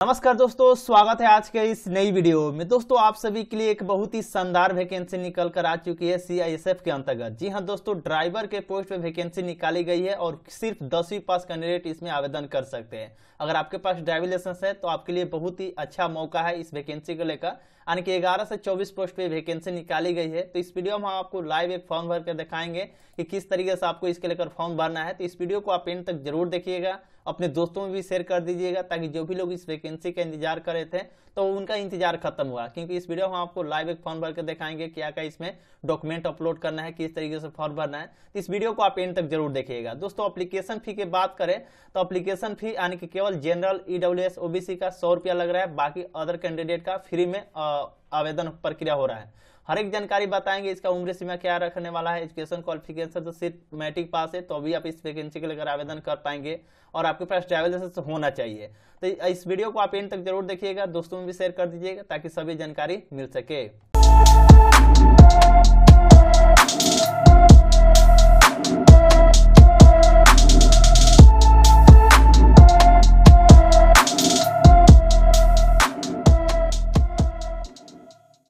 नमस्कार दोस्तों, स्वागत है आज के इस नई वीडियो में। दोस्तों, आप सभी के लिए एक बहुत ही शानदार वैकेंसी निकल कर आ चुकी है सीआईएसएफ के अंतर्गत। जी हां दोस्तों, ड्राइवर के पोस्ट पे वैकेंसी निकाली गई है और सिर्फ 10वीं पास कैंडिडेट इसमें आवेदन कर सकते हैं। अगर आपके पास ड्राइविंग लाइसेंस है तो आपके लिए बहुत ही अच्छा मौका है इस वैकेंसी को लेकर। यानी कि 11 से 24 पोस्ट पे वैकेंसी निकाली गई है। तो इस वीडियो में हम आपको लाइव एक फॉर्म भर कर दिखाएंगे कि किस तरीके से आपको इसके लेकर फॉर्म भरना है। तो इस वीडियो को आप एंड तक जरूर देखिएगा, अपने दोस्तों में भी शेयर कर दीजिएगा, ताकि जो भी लोग इस वैकेंसी का इंतजार कर रहे थे तो उनका इंतजार खत्म हुआ। क्योंकि इस वीडियो में हम आपको लाइव एक फॉर्म भर के दिखाएंगे क्या क्या इसमें डॉक्यूमेंट अपलोड करना है, किस तरीके से फॉर्म भरना है। इस वीडियो को आप एंड तक जरूर देखिएगा। दोस्तों, एप्लीकेशन फी की बात करें तो एप्लीकेशन फी यानी कि केवल जनरल, ईडब्ल्यूएस, ओबीसी का 100 रुपया लग रहा है। बाकी अदर कैंडिडेट का फ्री में आवेदन प्रक्रिया हो रहा है। हर एक जानकारी बताएंगे। इसका उम्र सीमा क्या रखने वाला है, एजुकेशन क्वालिफिकेशन तो सिर्फ मैट्रिक पास है तो अभी आप इस वैकेंसी के लेकर आवेदन कर पाएंगे। और आपके पास ट्रैवल लाइसेंस होना चाहिए। तो इस वीडियो को आप एंड तक जरूर देखिएगा, दोस्तों में भी शेयर कर दीजिएगा ताकि सभी जानकारी मिल सके।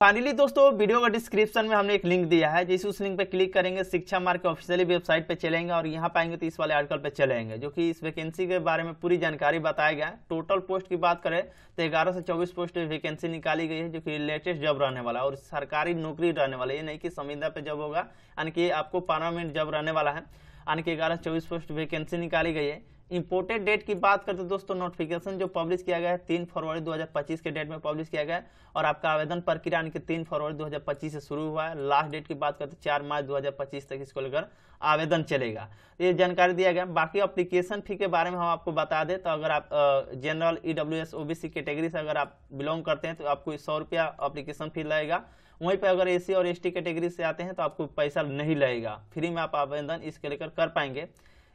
फाइनली दोस्तों, वीडियो का डिस्क्रिप्शन में हमने एक लिंक दिया है। जैसे उस लिंक पे क्लिक करेंगे शिक्षा मार्ग के ऑफिशियली वेबसाइट पे चलेंगे और यहाँ पाएंगे तो इस वाले आर्टिकल पे चलेंगे, जो कि इस वैकेंसी के बारे में पूरी जानकारी बताया गया है। टोटल पोस्ट की बात करें तो 11 से 24 पोस्ट वैकेंसी निकाली गई है, जो कि लेटेस्ट जॉब रहने वाला है और सरकारी नौकरी रहने वाला है। ये नहीं कि संविदा पे जॉब होगा, यानी कि आपको परमानेंट जॉब रहने वाला है। यानी कि 11 से 24 पोस्ट वैकेंसी निकाली गई है। इंपोर्टेड डेट की बात करते दोस्तों, नोटिफिकेशन जो पब्लिश किया गया है 3 फरवरी 2025 के डेट में पब्लिश किया गया है और आपका आवेदन प्रक्रिया यानी कि 3 फरवरी 2025 से शुरू हुआ है। लास्ट डेट की बात करते 4 मार्च 2025 तक इसको लेकर आवेदन चलेगा। ये जानकारी दिया गया। बाकी एप्लीकेशन फी के बारे में हम आपको बता दें तो अगर आप जनरल, ईडब्ल्यूएस, ओबीसी कैटेगरी से अगर आप बिलोंग करते हैं तो आपको 100 रुपया एप्लीकेशन फी लगेगा। वहीं पर अगर एसी और एसटी कैटेगरी से आते हैं तो आपको पैसा नहीं लगेगा, फ्री में आप आवेदन इसके लेकर कर पाएंगे।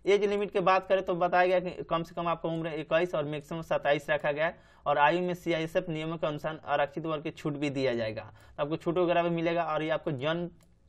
एज लिमिट की बात करें तो बताया गया कि कम से कम आपका उम्र 21 और मैक्सिमम 27 रखा गया है। और आयु में सीआईएसएफ नियमों के अनुसार आरक्षित वर्ग की छूट भी दिया जाएगा, आपको छूट वगैरह भी मिलेगा। और ये आपको जन्म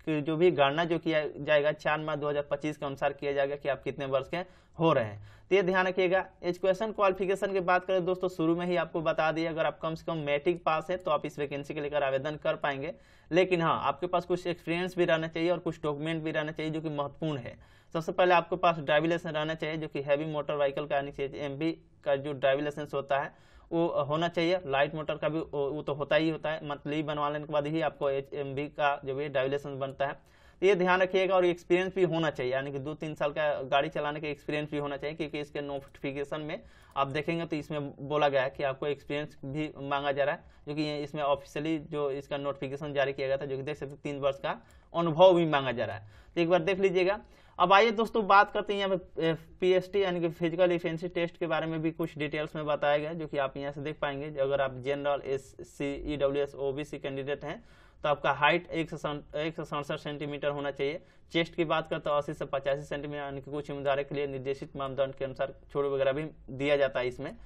की जो भी गणना जो किया जाएगा 4 मार्च 2025 के अनुसार किया जाएगा कि आप कितने वर्ष के हो रहे हैं। तो ये ध्यान रखिएगा। एजुकेशन क्वालिफिकेशन की बात करें दोस्तों, शुरू में ही आपको बता दिया, अगर आप कम से कम मैट्रिक पास है तो आप इस वैकेंसी के लेकर आवेदन कर पाएंगे। लेकिन हाँ, आपके पास कुछ एक्सपीरियंस भी रहना चाहिए और कुछ डॉक्यूमेंट भी रहना चाहिए, जो कि महत्वपूर्ण है। सबसे पहले आपके पास ड्राइविंग लाइसेंस रहना चाहिए, जो कि हैवी मोटर व्हीकल का यानी कि एमवी का जो ड्राइविंग लाइसेंस होता है वो होना चाहिए। लाइट मोटर का भी वो तो होता ही होता है, मंथली बनवा लेने के बाद ही आपको एमवी का जो भी ड्राइविंग लाइसेंस बनता है। तो ये ध्यान रखिएगा। और एक्सपीरियंस भी होना चाहिए, यानी कि 2-3 साल का गाड़ी चलाने का एक्सपीरियंस भी होना चाहिए। क्योंकि इसके नोटिफिकेशन में आप देखेंगे तो इसमें बोला गया है कि आपको एक्सपीरियंस भी मांगा जा रहा है, जो कि इसमें ऑफिशियली जो इसका नोटिफिकेशन जारी किया गया था, जो कि देख सकते 3 वर्ष का अनुभव भी मांगा जा रहा है। तो एक बार देख लीजिएगा। अब आइए दोस्तों, बात करते हैं यहाँ पे पीएसटी यानी कि फिजिकल एफिशिएंसी टेस्ट के बारे में भी कुछ डिटेल्स में बताया गया है, जो कि आप यहाँ से देख पाएंगे। अगर आप general, SC, EWS, OBC candidate हैं तो आपका हाइट 167 सेंटीमीटर होना चाहिए। चेस्ट की बात करते तो 80 से 85 सेंटीमीटर, यानी कि कुछ उम्मीदवारों के लिए निर्देशित मानदंड के अनुसार छोड़ वगैरह भी दिया जाता है इसमें।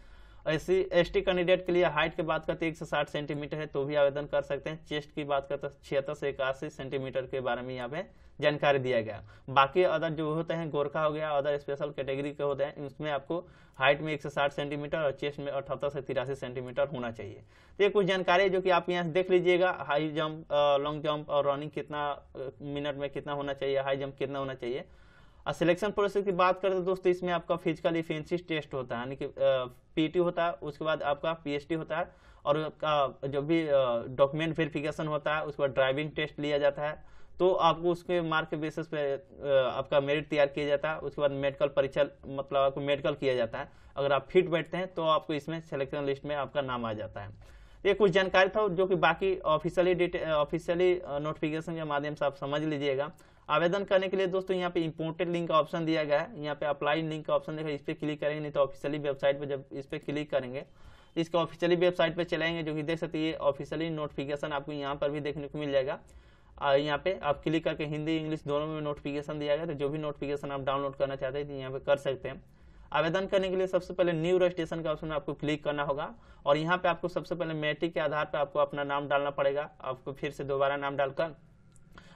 एससी एसटी कैंडिडेट के लिए हाइट की बात करते 160 सेंटीमीटर है तो भी आवेदन कर सकते हैं। चेस्ट की बात करते 76 से 81 सेंटीमीटर के बारे में यहाँ पे जानकारी दिया गया। बाकी अदर जो होते हैं, गोरखा हो गया, अदर स्पेशल कैटेगरी के होते हैं, उसमें आपको हाइट में 160 सेंटीमीटर और चेस्ट में 78 से 83 सेंटीमीटर होना चाहिए। तो ये कुछ जानकारी है जो कि आप यहाँ से देख लीजिएगा। हाई जंप, लॉन्ग जंप और रनिंग कितना मिनट में कितना होना चाहिए, हाई जंप कितना होना चाहिए। और सिलेक्शन प्रोसेस की बात करें तो दोस्तों, इसमें आपका फिजिकल एफिशिएंसी टेस्ट होता है, यानी कि पीटी होता है, उसके बाद आपका पीएसटी होता है और आपका जो भी डॉक्यूमेंट वेरिफिकेशन होता है, उसके बाद ड्राइविंग टेस्ट लिया जाता है। तो आपको उसके मार्क के बेसिस पे आपका मेरिट तैयार किया जाता है। उसके बाद मेडिकल परीक्षा, मतलब आपको मेडिकल किया जाता है। अगर आप फिट बैठते हैं तो आपको इसमें सिलेक्शन लिस्ट में आपका नाम आ जाता है। ये कुछ जानकारी था, जो कि बाकी ऑफिशियली नोटिफिकेशन के माध्यम से आप समझ लीजिएगा। आवेदन करने के लिए दोस्तों यहाँ पे इंपोर्टेड लिंक का ऑप्शन दिया गया है। यहाँ पे अप्लाई लिंक का ऑप्शन देखा, इस पे क्लिक करेंगे, नहीं तो ऑफिशियली वेबसाइट पे जब इस पे क्लिक करेंगे इसके ऑफिशियली वेबसाइट पे चलाएंगे, जो कि देख सकते हैं ऑफिशियली नोटिफिकेशन आपको यहाँ पर भी देखने को मिल जाएगा। यहाँ पे आप क्लिक करके हिंदी इंग्लिश दोनों में नोटिफिकेशन दिया गया, तो जो भी नोटिफिकेशन आप डाउनलोड करना चाहते हैं तो यहाँ पे कर सकते हैं। आवेदन करने के लिए सबसे पहले न्यू रजिस्ट्रेशन का ऑप्शन में आपको क्लिक करना होगा और यहाँ पे आपको सबसे पहले मैट्रिक के आधार पर आपको अपना नाम डालना पड़ेगा। आपको फिर से दोबारा नाम डालकर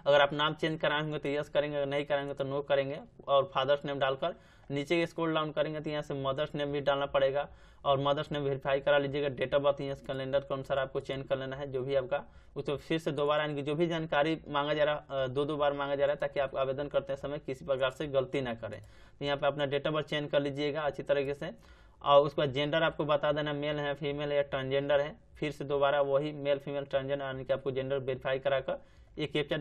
अगर आप नाम चेंज कराएंगे तो यस करेंगे, अगर नहीं कराएंगे तो नो करेंगे और फादर्स नेम डालकर नीचे स्क्रॉल डाउन करेंगे तो यहाँ से मदर्स नेम भी डालना पड़ेगा और मदर्स नेम वेरीफाई करा लीजिएगा। डेट ऑफ बर्थ यहाँ कैलेंडर के अनुसार आपको चेंज कर लेना है जो भी आपका, उसको फिर से दोबारा यानी कि जो भी जानकारी मांगा जा रहा है दो बार मांगा जा रहा है ताकि आप आवेदन करते समय किसी प्रकार से गलती ना करें। तो यहाँ पे अपना डेट ऑफ बर्थ चेंज कर लीजिएगा अच्छी तरीके से और उसके बाद जेंडर आपको बता देना मेल है फीमेल है या ट्रांसजेंडर है। फिर से दोबारा वही मेल फीमेल ट्रांसजेंडर यानी कि आपको जेंडर वेरीफाई कराकर ये कैप्चा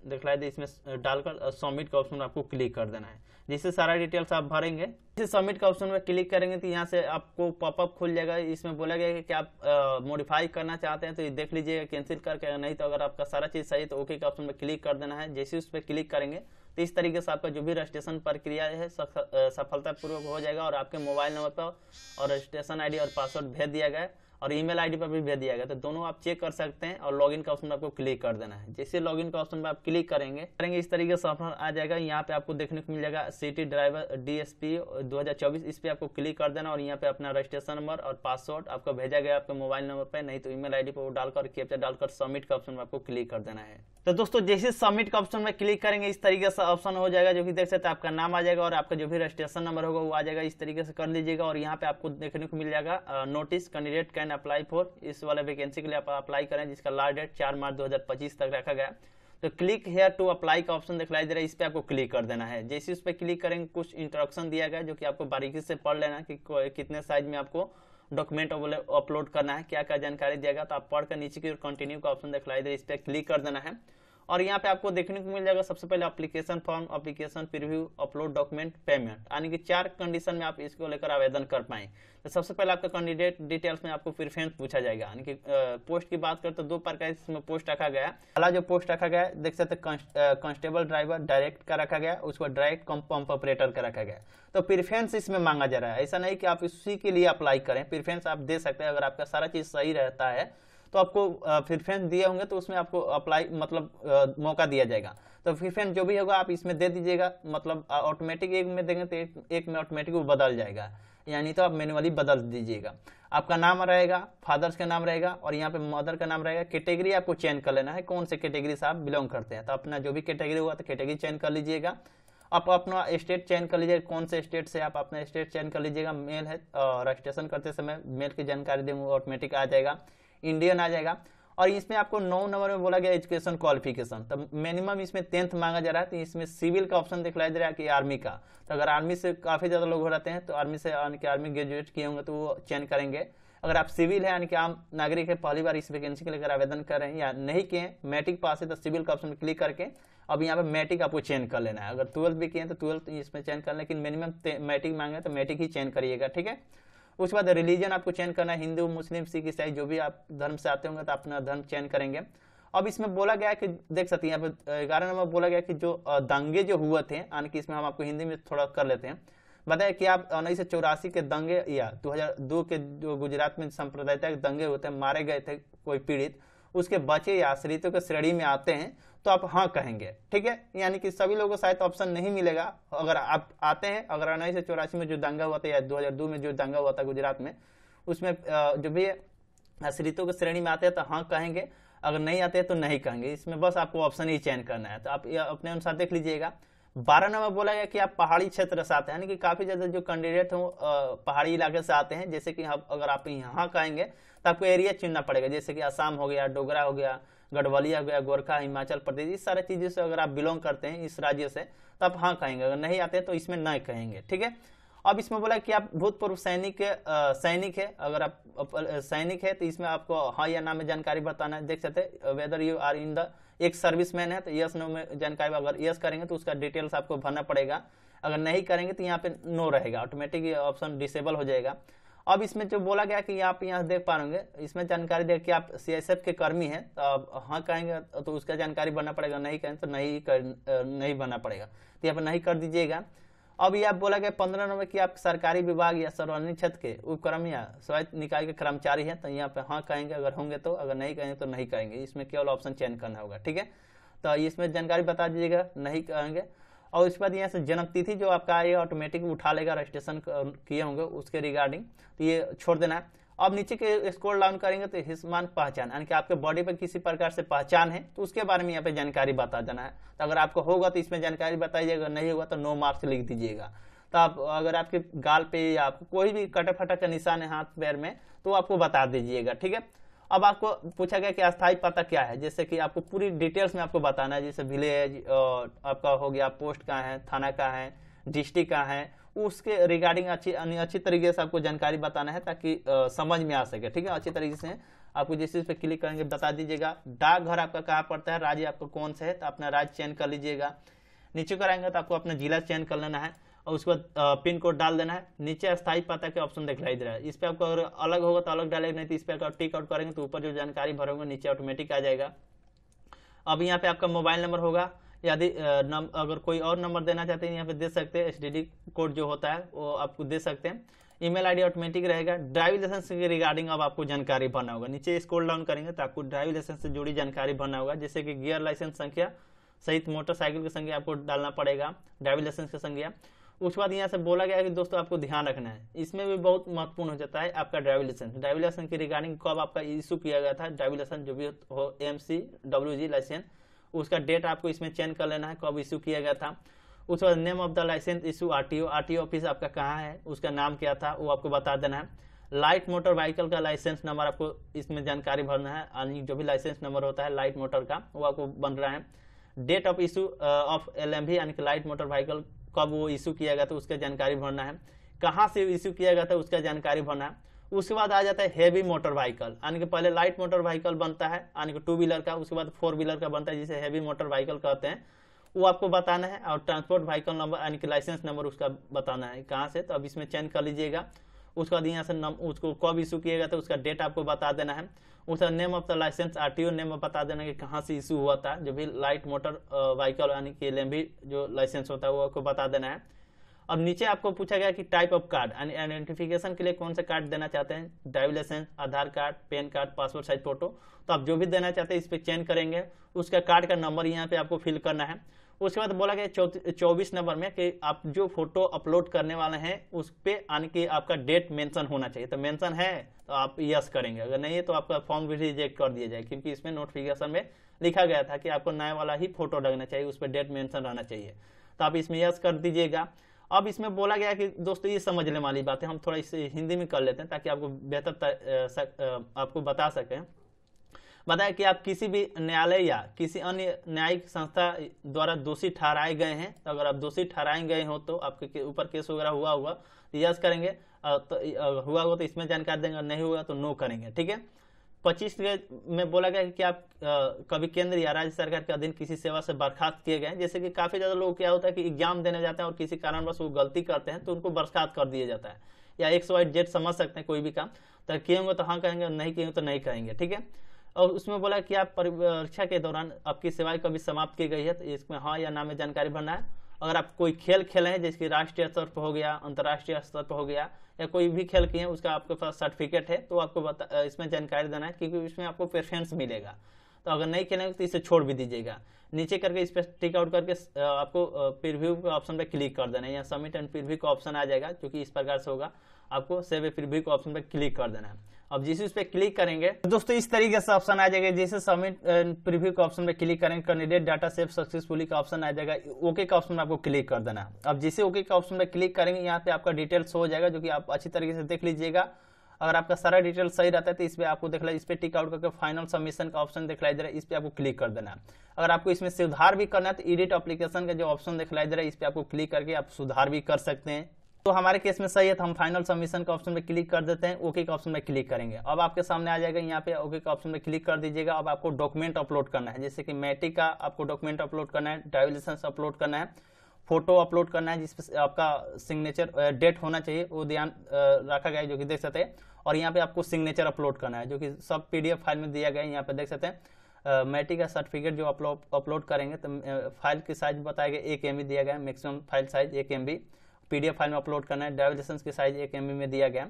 दिखलाई दे इसमें डालकर सबमिट का ऑप्शन आपको क्लिक कर देना है। जिससे सारा डिटेल्स आप भरेंगे, जैसे सबमिट का ऑप्शन में क्लिक करेंगे तो यहाँ से आपको पॉपअप खुल जाएगा। इसमें बोला गया कि आप मॉडिफाई करना चाहते हैं तो ये देख लीजिएगा कैंसिल करके, नहीं तो अगर आपका सारा चीज़ सही है तो ओके का ऑप्शन में क्लिक कर देना है। जैसे उस पर क्लिक करेंगे तो इस तरीके से आपका जो भी रजिस्ट्रेशन प्रक्रिया है सफलतापूर्वक हो जाएगा और आपके मोबाइल नंबर पर और रजिस्ट्रेशन आईडी और पासवर्ड भेज दिया गया है और ईमेल आईडी पर भी भेज दिया गया। तो दोनों आप चेक कर सकते हैं और लॉगिन का ऑप्शन आपको क्लिक कर देना है। जैसे लॉगिन का ऑप्शन पर आप क्लिक करेंगे इस तरीके से ऑप्शन आ जाएगा। यहाँ पे आपको देखने को मिल जाएगा सिटी ड्राइवर DSP 2024, इस पे आपको क्लिक कर देना और यहाँ पे अपना रजिस्ट्रेशन नंबर और पासवर्ड आपको भेजा गया आपके मोबाइल नंबर पे, नहीं तो ईमेल आईडी पर वो डालकर कैप्चा डालकर सबमिट का ऑप्शन में आपको क्लिक कर देना है। तो दोस्तों जैसे सबमिट का ऑप्शन में क्लिक करेंगे इस तरीके से ऑप्शन हो जाएगा जो कि देख सकते हैं आपका नाम आ जाएगा और आपका जो भी रजिस्ट्रेशन नंबर होगा वो आ जाएगा। इस तरीके से कर लीजिएगा और यहाँ पे आपको देखने को मिल जाएगा notice candidate can apply for, इस वाले वैकेंसी के लिए आप अप्लाई करें जिसका लास्ट डेट 4 मार्च 2025 तक रखा गया। तो क्लिक हेयर टू अप्लाई का ऑप्शन दिखलाई दे रहा है, इस पे आपको क्लिक कर देना है। जैसे उस पर क्लिक करेंगे कुछ इंस्ट्रक्शन दिया गया जो कि आपको बारीकी से पढ़ लेना कि कितने साइज में आपको डॉक्यूमेंट अपलोड करना है, क्या क्या जानकारी दिया गया। तो आप पढ़कर नीचे की ओर कंटिन्यू का ऑप्शन दिखलाई दे रहा है, इस पर क्लिक कर देना है और यहाँ पे आपको देखने को मिल जाएगा सबसे पहले application form, application preview, upload document, payment, यानी कि 4 कंडीशन में आप इसको लेकर आवेदन कर पाए। तो सबसे पहले आपका कैंडिडेट डिटेल्स में आपको प्रेफरेंस पूछा जाएगा, यानी कि पोस्ट की बात करें तो 2 प्रकार इसमें पोस्ट रखा गया है। पहला जो पोस्ट रखा गया है देख सकते कांस्टेबल ड्राइवर डायरेक्ट का रखा गया, उसको डायरेक्ट पंप ऑपरेटर का रखा गया। तो प्रेफरेंस इसमें मांगा जा रहा है, ऐसा नहीं कि आप इसी के लिए अप्लाई करें, प्रेफरेंस आप दे सकते हैं। अगर आपका सारा चीज सही रहता है तो आपको प्रेफरेंस दिए होंगे तो उसमें आपको अप्लाई मतलब मौका दिया जाएगा। तो प्रेफरेंस जो भी होगा आप इसमें दे दीजिएगा, मतलब ऑटोमेटिक एक में देंगे तो एक में ऑटोमेटिक वो बदल जाएगा, यानी तो आप मैनुअली बदल दीजिएगा। आपका नाम रहेगा, फादर्स का नाम रहेगा और यहाँ पे मदर का नाम रहेगा। कैटेगरी आपको चेंज कर लेना है, कौन से कैटेगरी से आप बिलोंग करते हैं। तो अपना जो भी कैटेगरी होगा तो कैटेगरी चेंज कर लीजिएगा। आप अपना स्टेट चेंज कर लीजिएगा, कौन से स्टेट से आप अपना स्टेट चेंज कर लीजिएगा। मेल है रजिस्ट्रेशन करते समय मेल की जानकारी देंगे वो ऑटोमेटिक आ जाएगा, इंडियन आ जाएगा। और इसमें आपको 9 नंबर में बोला गया एजुकेशन क्वालिफिकेशन, तो मिनिमम इसमें 10th मांगा जा रहा है। तो इसमें सिविल का ऑप्शन दिखलाई दे रहा है कि आर्मी का, तो अगर आर्मी से काफी ज्यादा लोग हो रहते हैं तो आर्मी से आर्मी ग्रेजुएट किए होंगे तो वो चेंज करेंगे। अगर आप सिविल है यानी कि आम नागरिक है, पहली बार इस वैकेंसी के लेकर आवेदन कर रहे हैं या नहीं किए, मैट्रिक पास है तो सिविल का ऑप्शन में क्लिक करके अब यहाँ पे मैट्रिक आपको चेंज कर लेना है। अगर 12th भी किए तो 12th इसमें चेंज कर, लेकिन मिनिमम मैट्रिक मांगे तो मैट्रिक ही चेंज करिएगा, ठीक है। उसके बाद रिलीजन आपको चेंज करना है, हिंदू मुस्लिम सिख ईसाई जो भी आप धर्म से आते होंगे तो अपना धर्म चेंज करेंगे। अब इसमें बोला गया कि देख सकते हैं यहाँ पे 11 नंबर बोला गया कि जो दंगे जो हुए थे, यानी कि इसमें हम आपको हिंदी में थोड़ा कर लेते हैं। बताया कि आप 1984 के दंगे या 2002 के जो गुजरात में सांप्रदायिक दंगे होते हैं, मारे गए थे कोई पीड़ित, उसके बचे या आश्रितों के श्रेणी में आते हैं तो आप हाँ कहेंगे, ठीक है। यानी कि सभी लोगों को शायद ऑप्शन नहीं मिलेगा। अगर आप आते हैं, अगर 1984 में जो दंगा हुआ था या 2002 में जो दंगा हुआ था गुजरात में, उसमें जो भी आश्रितों की श्रेणी में आते हैं तो हाँ कहेंगे, अगर नहीं आते हैं तो नहीं कहेंगे। इसमें बस आपको ऑप्शन ही चेंज करना है, तो आप अपने अनुसार देख लीजिएगा। 12 नंबर बोला गया कि आप पहाड़ी क्षेत्र से आते हैं, यानी कि काफी ज्यादा जो कैंडिडेट हो पहाड़ी इलाके से आते हैं। जैसे कि अगर आप यहाँ कहेंगे तो आपको एरिया चुनना पड़ेगा, जैसे कि असम हो गया, डोगरा हो गया, गढ़वालिया हो गया, गोरखा, हिमाचल प्रदेश, इस सारे चीजों से अगर आप बिलोंग करते हैं इस राज्य से तो आप हाँ कहेंगे, अगर नहीं आते तो इसमें नहीं कहेंगे, ठीक है। अब इसमें बोला कि आप भूतपूर्व सैनिक है, अगर आप सैनिक है तो इसमें आपको हाँ या ना में जानकारी बताना है। देख सकते हैं whether you are in the एक सर्विसमैन है तो यस नो में जानकारी, अगर यस करेंगे तो उसका डिटेल्स आपको भरना पड़ेगा, अगर नहीं करेंगे तो यहाँ पे नो रहेगा, ऑटोमेटिक ऑप्शन डिसेबल हो जाएगा। अब इसमें जो बोला गया कि आप यहाँ देख पाएंगे, इसमें जानकारी दे कि आप CSF के कर्मी हैं तो आप हाँ कहेंगे तो उसका जानकारी भरना पड़ेगा, नहीं कहेंगे तो नहीं भरना पड़ेगा, तो यहाँ पर नहीं कर दीजिएगा। अब ये आप बोला गया 15 नंबर की आप सरकारी विभाग या सार्वजनिक क्षेत्र के उपक्रम या स्वायत्त निकाय के कर्मचारी हैं तो यहाँ पे हाँ कहेंगे, अगर होंगे तो, अगर नहीं कहेंगे तो नहीं कहेंगे। इसमें केवल ऑप्शन चेंज करना होगा, ठीक है। तो इसमें जानकारी बता दीजिएगा, नहीं कहेंगे। और उसके बाद यहाँ से जन्म तिथि जो आपका आएगा ऑटोमेटिक उठा लेगा, रजिस्ट्रेशन किए होंगे उसके रिगार्डिंग, तो ये छोड़ देना है। अब नीचे के स्क्रॉल डाउन करेंगे तो हिस्मान पहचान, यानी कि आपके बॉडी पर किसी प्रकार से पहचान है तो उसके बारे में यहाँ पे जानकारी बता देना है। तो अगर आपको होगा तो इसमें जानकारी बताइएगा, नहीं होगा तो नो मार्क्स लिख दीजिएगा। तो आप अगर आपके गाल पे या आपको कोई भी कटा फटा का निशान है हाथ पैर में तो आपको बता दीजिएगा, ठीक है। अब आपको पूछा गया कि अस्थायी पता क्या है, जैसे कि आपको पूरी डिटेल्स में आपको बताना है, जैसे विलेज आपका हो गया, पोस्ट कहाँ है, थाना कहाँ है, डिस्ट्रिक्ट कहाँ है, उसके रिगार्डिंग अच्छी तरीके से आपको जानकारी बताना है ताकि समझ में आ सके, ठीक है। अच्छी तरीके से आपको जैसे इस पर क्लिक करेंगे बता दीजिएगा। डाकघर आपका कहाँ पड़ता है, राज्य आपका कौन सा है, तो अपना राज्य चयन कर लीजिएगा। नीचे कराएंगे तो आपको अपना जिला चयन कर लेना है और उसके बाद पिन कोड डाल देना है। नीचे अस्थायी पता के ऑप्शन दिखलाई दे रहा है, इस पर आपको अगर अलग होगा तो अलग डालेगा, नहीं तो इस पर टिक आउट करेंगे तो ऊपर जो जानकारी भरोगे नीचे ऑटोमेटिक आ जाएगा। अब यहाँ पे आपका मोबाइल नंबर होगा, यदि अगर कोई और नंबर देना चाहते हैं यहाँ पे दे सकते हैं, STD कोड जो होता है वो आपको दे सकते हैं। ईमेल आईडी ऑटोमेटिक रहेगा। ड्राइविंग लाइसेंस के रिगार्डिंग अब आपको जानकारी भरना होगा। नीचे स्क्रॉल डाउन करेंगे तो आपको ड्राइविंग लाइसेंस से जुड़ी जानकारी भरना होगा, जैसे कि गियर लाइसेंस संख्या सहित मोटरसाइकिल की संख्या आपको डालना पड़ेगा, ड्राइविंग लाइसेंस की संख्या। उसके बाद यहाँ से बोला गया है कि दोस्तों आपको ध्यान रखना है, इसमें भी बहुत महत्वपूर्ण हो जाता है आपका ड्राइविंग लाइसेंस। ड्राइविंग लाइसेंस की रिगार्डिंग कब आपका इशू किया गया था, ड्राइविंग लाइसेंस जो भी हो MCWG लाइसेंस, उसका डेट आपको इसमें चेंज कर लेना है कब इशू किया गया था। उसके बाद name of the licence issue RTO office आपका कहाँ है, उसका नाम क्या था वो आपको बता देना है। लाइट मोटर व्हीकल का लाइसेंस नंबर आपको इसमें जानकारी भरना है, यानी जो भी लाइसेंस नंबर होता है लाइट मोटर का वो आपको बन रहा है। Date of issue of LMV यानी कि लाइट मोटर व्हीकल कब वो इशू किया गया था उसका जानकारी भरना है। कहाँ से इशू किया गया था उसका जानकारी भरना है। उसके बाद आ जाता है हेवी मोटर व्हीकल, यानी कि पहले लाइट मोटर व्हीकल बनता है यानी कि 2 व्हीलर का, उसके बाद 4 व्हीलर का बनता है जिसे हेवी मोटर व्हीकल कहते हैं, वो आपको बताना है। और ट्रांसपोर्ट व्हीकल नंबर यानी कि लाइसेंस नंबर उसका बताना है कहाँ से, तो अब इसमें चेंज कर लीजिएगा। उसके बाद यहाँ से उसको कब इशू किया गया था उसका डेट आपको बता देना है। उसका name of the licence RTO name बता देना कि कहाँ से इशू हुआ था, जो भी लाइट मोटर व्हीकल यानी कि LMV जो लाइसेंस होता है वो आपको बता देना है। अब नीचे आपको पूछा गया कि टाइप ऑफ कार्ड यानी आइडेंटिफिकेशन के लिए कौन सा कार्ड देना चाहते हैं, driving licence, Aadhaar card, PAN card, passport size photo, तो आप जो भी देना चाहते हैं इस पर चेंज करेंगे। उसका कार्ड का नंबर यहाँ पे आपको फिल करना है। उसके बाद बोला गया 24 नंबर में कि आप जो फोटो अपलोड करने वाले हैं उस पे यानी कि आपका डेट मेंशन होना चाहिए, तो मेंशन है तो आप यस करेंगे, अगर नहीं है तो आपका फॉर्म भी रिजेक्ट कर दिया जाए, क्योंकि इसमें नोटिफिकेशन में लिखा गया था कि आपको नया वाला ही फोटो लगना चाहिए, उस पर डेट मेंशन रहना चाहिए, तो आप इसमें यस कर दीजिएगा। अब इसमें बोला गया कि दोस्तों ये समझने वाली बात है, हम थोड़ा इसे हिंदी में कर लेते हैं ताकि आपको बेहतर आपको बता सकें। बताया कि आप किसी भी न्यायालय या किसी अन्य न्यायिक संस्था द्वारा दोषी ठहराए गए हैं, तो अगर आप दोषी ठहराए गए हो तो आपके ऊपर केस वगैरह हुआ होगा तो यस करेंगे, तो हुआ होगा तो इसमें जानकारी देंगे, नहीं हुआ तो नो करेंगे, ठीक है। 25 में बोला गया कि आप कभी केंद्र या राज्य सरकार के अधीन किसी सेवा से बर्खास्त किए गए, जैसे कि काफी ज्यादा लोग क्या होता है कि एग्जाम देने जाते हैं और किसी कारणवश वो गलती करते हैं तो उनको बर्खास्त कर दिया जाता है, या XYZ समझ सकते हैं कोई भी काम, तो किए होंगे तो हाँ कहेंगे, नहीं किए तो नहीं कहेंगे, ठीक है। और उसमें बोला कि आप परीक्षा के दौरान आपकी सेवाएं कभी समाप्त की गई है तो इसमें हाँ या ना में जानकारी भरना है। अगर आप कोई खेल खेले हैं जैसे कि राष्ट्रीय स्तर पर हो गया, अंतर्राष्ट्रीय स्तर पर हो गया, या कोई भी खेल किए हैं उसका आपके पास सर्टिफिकेट है तो आपको इसमें जानकारी देना है, क्योंकि इसमें आपको प्रेफरेंस मिलेगा। तो अगर नहीं खेलेंगे तो इसे छोड़ भी दीजिएगा। नीचे करके इस पर टिक आउट करके आपको प्रीव्यू के ऑप्शन पर क्लिक कर देना है, या सबमिट एंड प्रीव्यू का ऑप्शन आ जाएगा, जो कि इस प्रकार से होगा, आपको सेव ए प्रीव्यू के ऑप्शन पर क्लिक कर देना है। अब जिस उस पे क्लिक करेंगे तो दोस्तों इस तरीके से ऑप्शन आ जाएगा, जैसे सबमिट प्रीव्यू के ऑप्शन पे क्लिक करेंगे, कैंडिडेट डाटा सेव सक्सेसफुली का ऑप्शन आ जाएगा, ओके का ऑप्शन में आपको क्लिक कर देना है। अब जिसे ओके का ऑप्शन पे क्लिक करेंगे यहाँ पे आपका डिटेल्स हो जाएगा, जो कि आप अच्छी तरीके से देख लीजिएगा। अगर आपका सारा डिटेल सही रहता है तो इस पे आपको दिखला, इस पे टिक आउट करके फाइनल सबमिशन का ऑप्शन दिखलाई दे रहा है, इस पे आपको क्लिक कर देना है। अगर आपको इसमें सुधार भी करना है तो एडिट एप्लीकेशन का जो ऑप्शन दिखलाई दे रहा है इस पे आपको क्लिक करके आप सुधार भी कर सकते हैं। तो हमारे केस में सही है तो हम फाइनल सबमिशन का ऑप्शन पे क्लिक कर देते हैं, ओके का ऑप्शन पे क्लिक करेंगे। अब आपके सामने आ जाएगा यहाँ पे ओके का ऑप्शन पे क्लिक कर दीजिएगा। अब आपको डॉक्यूमेंट अपलोड करना है, जैसे कि मैट्रिक का आपको डॉक्यूमेंट अपलोड करना है, ड्राइविंग लाइसेंस अपलोड करना है, फोटो अपलोड करना है जिसपे आपका सिग्नेचर डेट होना चाहिए, वो ध्यान रखा गया है, जो कि देख सकते हैं। और यहाँ पे आपको सिग्नेचर अपलोड करना है, जो कि सब PDF फाइल में दिया गया है, यहाँ पे देख सकते हैं। मैट्रिक का सर्टिफिकेट जो अपलोड करेंगे तो फाइल की साइज बताया गया 1 MB दिया गया है, maximum file size 1 MB PDF file में अपलोड करना है। ड्राइविंग लाइसेंस की साइज 1 MB में दिया गया।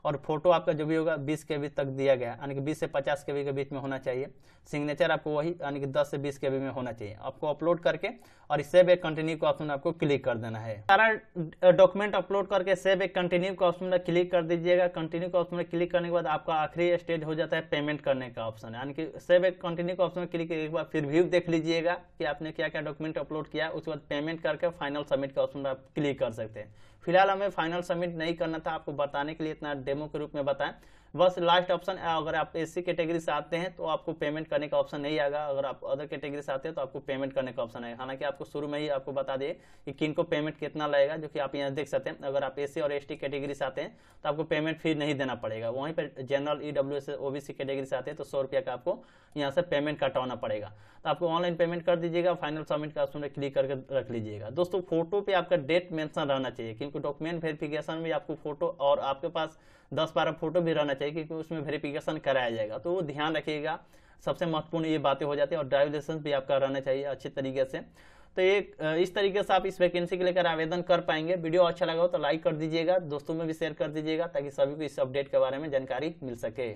और फोटो आपका जो भी होगा 20 KB तक दिया गया है, यानी कि 20 से 50 KB के बीच में होना चाहिए। सिग्नेचर आपको वही यानी कि 10 से 20 KB में होना चाहिए। आपको अपलोड करके और सेव ए कंटिन्यू का ऑप्शन आपको क्लिक कर देना है। सारा डॉक्यूमेंट अपलोड करके सेव ए कंटिन्यू का ऑप्शन में क्लिक कर दीजिएगा। कंटिन्यू का ऑप्शन में क्लिक करने के बाद आपका आखिरी स्टेज हो जाता है पेमेंट करने का ऑप्शन, यानी कि सेव ए कंटिन्यू का ऑप्शन में क्लिक करके एक बार फिर व्यू देख लीजिएगा कि आपने क्या क्या डॉक्यूमेंट अपलोड किया। उसके बाद पेमेंट करके फाइनल सबमिट का ऑप्शन में आप क्लिक कर सकते हैं। फिलहाल हमें फाइनल सबमिट नहीं करना था, आपको बताने के लिए इतना डेमो के रूप में बताएं। बस लास्ट ऑप्शन, अगर आप एससी कैटेगरी से आते हैं तो आपको पेमेंट करने का ऑप्शन नहीं आएगा, अगर आप अदर कैटेगरी से आते हैं तो आपको पेमेंट करने का ऑप्शन आएगा। हालांकि आपको शुरू में ही आपको बता दिए कि किन को पेमेंट कितना लगेगा, जो कि आप यहाँ देख सकते हैं। अगर आप एससी और एसटी कैटेगरी से आते हैं तो आपको पेमेंट फी नहीं देना पड़ेगा। वहीं पर जनरल, ईडब्ल्यूएस, ओबीसी कैटेगरी से आते हैं तो 100 रुपया का आपको यहाँ से पेमेंट कटवाना पड़ेगा। तो आपको ऑनलाइन पेमेंट कर दीजिएगा, फाइनल सबमिट का ऑप्शन में क्लिक करके रख लीजिएगा। दोस्तों फोटो पे आपका डेट मेंशन रहना चाहिए, क्योंकि डॉक्यूमेंट वेरिफिकेशन में आपको फोटो और आपके पास 10-12 फोटो भी रहना चाहिए, क्योंकि उसमें वेरिफिकेशन कराया जाएगा। तो वो ध्यान रखिएगा, सबसे महत्वपूर्ण ये बातें हो जाती है। और ड्राइविंग लाइसेंस भी आपका रहना चाहिए अच्छे तरीके से। तो इस तरीके से आप इस वैकेंसी के लेकर आवेदन कर पाएंगे। वीडियो अच्छा लगा हो तो लाइक कर दीजिएगा, दोस्तों में भी शेयर कर दीजिएगा, ताकि सभी को इस अपडेट के बारे में जानकारी मिल सके।